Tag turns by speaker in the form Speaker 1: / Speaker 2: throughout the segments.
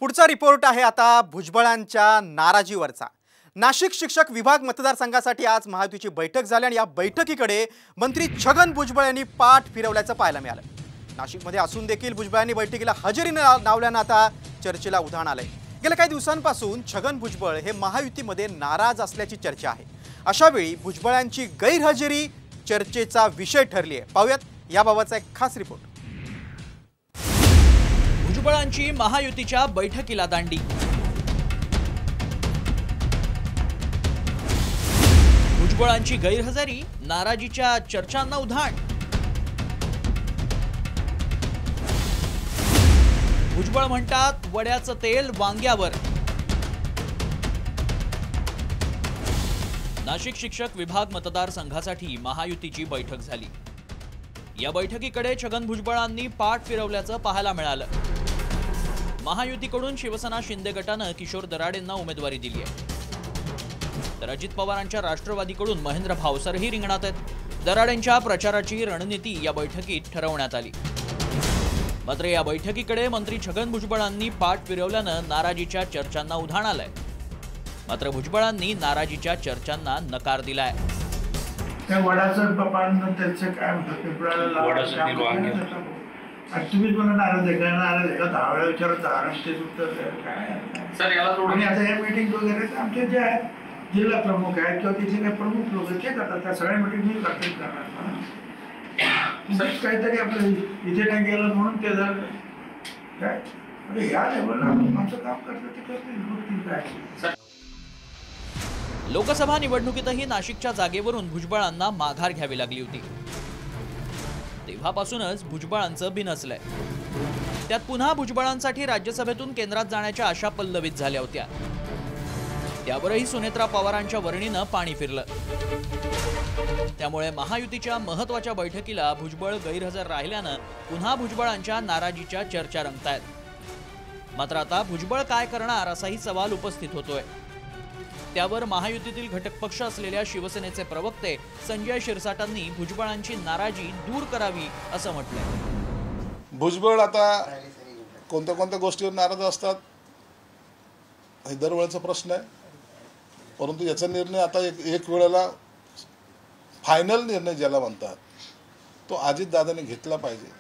Speaker 1: पुढचा रिपोर्ट आहे आता भुजबळांच्या नाराजीवरचा। नाशिक शिक्षक विभाग मतदारसंघासाठी आज महायुतीची बैठक झाली आणि या बैठकीकडे मंत्री छगन भुजबळ यांनी पाठ फिरवल्याचं पाहायला मिळालं। नाशिकमध्ये असून देखील भुजबळांनी बैठकीला हजेरी लावल्यानं आता चर्चेला उधाण आलंय। गेल्या काही दिवसांपासून छगन भुजबळ हे महायुतीमध्ये नाराज असल्याची चर्चा आहे। अशा वेळी भुजबळांची गैरहजेरी चर्चेचा विषय ठरली आहे। पाहूयात याबाबतचा एक खास रिपोर्ट।
Speaker 2: भुजबळांची महायुतीच्या बैठकीला दांडी। भुजबळांची गैरहजेरी, नाराजीच्या चर्चांना उधाण। भुजबळ म्हणतात वड्याचं तेल वांग्यावर। नाशिक शिक्षक विभाग मतदारसंघासाठी महायुतीची बैठक झाली। या बैठकीकडे छगन भुजबळांनी पाठ फिरवल्याचं पाहायला मिळालं। महायुतीकडून शिवसेना शिंदे गटानं किशोर दराडेंना उमेदवारी दिली आहे, तर अजित पवारांच्या राष्ट्रवादीकडून महेंद्र भावसरही रिंगणात आहेत। दराडेंच्या प्रचाराची रणनीती या बैठकीत ठरवण्यात आली। मात्र या बैठकीकडे मंत्री छगन भुजबळांनी पाठ फिरवल्यानं नाराजीच्या चर्चांना उधाण आलंय। मात्र भुजबळांनी नाराजीच्या चर्चांना नकार दिलाय।
Speaker 3: त्या वडाचं पप्पांना त्याचं काय म्हणतात तुम्ही मला नाराज आहे का नाराज आहे का 10 वेळा विचारत 10 तेच उत्तर काय सर याला आणि आता या मीटिंग वगैरे आमचे जे आहेत जिल्हा प्रमुख आहेत किंवा तिथे काही प्रमुख लोक ते करतात, त्या सगळ्या मीटिंग मी करतेच करणार काहीतरी आपलं इथे नाही गेलं म्हणून ते जर काय म्हणजे या लेवलला आमचं काम करतं ते करते काय।
Speaker 2: लोकसभा निवडणुकीतही नाशिकच्या जागेवरून भुजबळांना माघार घ्यावी लागली होती। तेव्हापासूनच भुजबळांचं बिनसलंय। त्यात पुन्हा भुजबळांसाठी राज्यसभेतून केंद्रात जाण्याच्या आशा पल्लवित झाल्या होत्या। त्यावरही सुनेत्रा पवारांच्या वर्णीनं पाणी फिरलं। त्यामुळे महायुतीच्या महत्त्वाच्या बैठकीला भुजबळ गैरहजर राहिल्यानं पुन्हा भुजबळांच्या नाराजीच्या चर्चा रंगतायत। मात्र आता भुजबळ काय करणार असाही सवाल उपस्थित होतोय। त्यावर महायुतीतील घटक पक्ष असलेल्या शिवसेनेचे प्रवक्ते संजय शिरसाटांनी भुजबळांची नाराजी दूर करावी असं म्हटलंय।
Speaker 4: भुजबळ आता कोणत्या गोष्टीवर नाराज असतात हे दरवेळेचा प्रश्न आहे, परंतु याचा निर्णय आता एक वेळेला फायनल निर्णय ज्याला म्हणतात तो अजितदादांनी घेतला पाहिजे।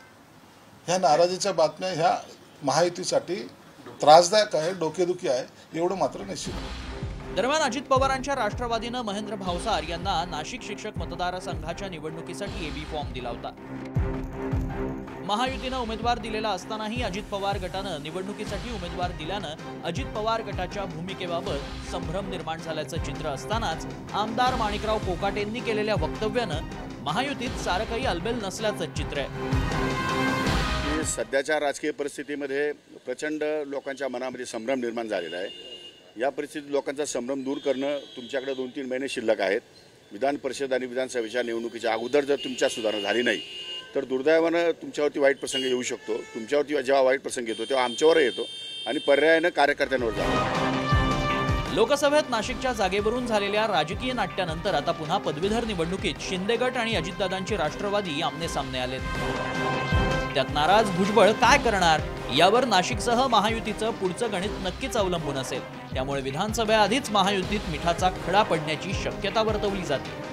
Speaker 4: ह्या नाराजीच्या बातम्या ह्या महायुतीसाठी त्रासदायक आहे, डोकेदुखी आहे, एवढं मात्र निश्चित आहे।
Speaker 2: दरम्यान अजित पवारांच्या राष्ट्रवादीनं महेंद्र भावसार यांना नाशिक शिक्षक मतदारसंघाच्या निवडणुकीसाठी एबी फॉर्म दिला होता। महायुतीनं उमेदवार दिलेला असतानाही अजित पवार गटानं निवडणुकीसाठी उमेदवार दिल्यानं अजित पवार गटाच्या भूमिकेबाबत संभ्रम निर्माण झाल्याचं चित्र असतानाच आमदार माणिकराव कोकाटेंनी केलेल्या वक्तव्यानं महायुतीत सारं काही अलबेल नसल्याचं चित्र आहे।
Speaker 5: सध्याच्या राजकीय परिस्थितीमध्ये प्रचंड लोकांच्या मनामध्ये संभ्रम निर्माण झालेला आहे। या परिस्थितीत लोकांचा संभ्रम दूर करणं तुमच्याकडे 2-3 महिने शिल्लक आहेत। विधान परिषद आणि विधानसभेच्या निवडणुकीच्या अगोदर जर तुमच्या सुधारणा झाली नाही तर दुर्दैवानं तुमच्यावरती वाईट प्रसंग येऊ शकतो। तुमच्यावरती जेव्हा वाईट प्रसंग येतो तेव्हा आमच्यावर येतो आणि पर्यायानं कार्यकर्त्यांवर जातो।
Speaker 2: लोकसभेत नाशिकच्या जागेवरून झालेल्या राजकीय नाट्यानंतर आता पुन्हा पदवीधर निवडणुकीत शिंदे गट आणि अजितदादांची राष्ट्रवादी आमने सामने आलेत। त्यात नाराज भुजबळ काय करणार यावर नाशिकसह महायुतीचं पुढचं गणित नक्कीच अवलंबून असेल। त्यामुळे विधानसभेआधीच महायुतीत मिठाचा खडा पडण्याची शक्यता वर्तवली जाते।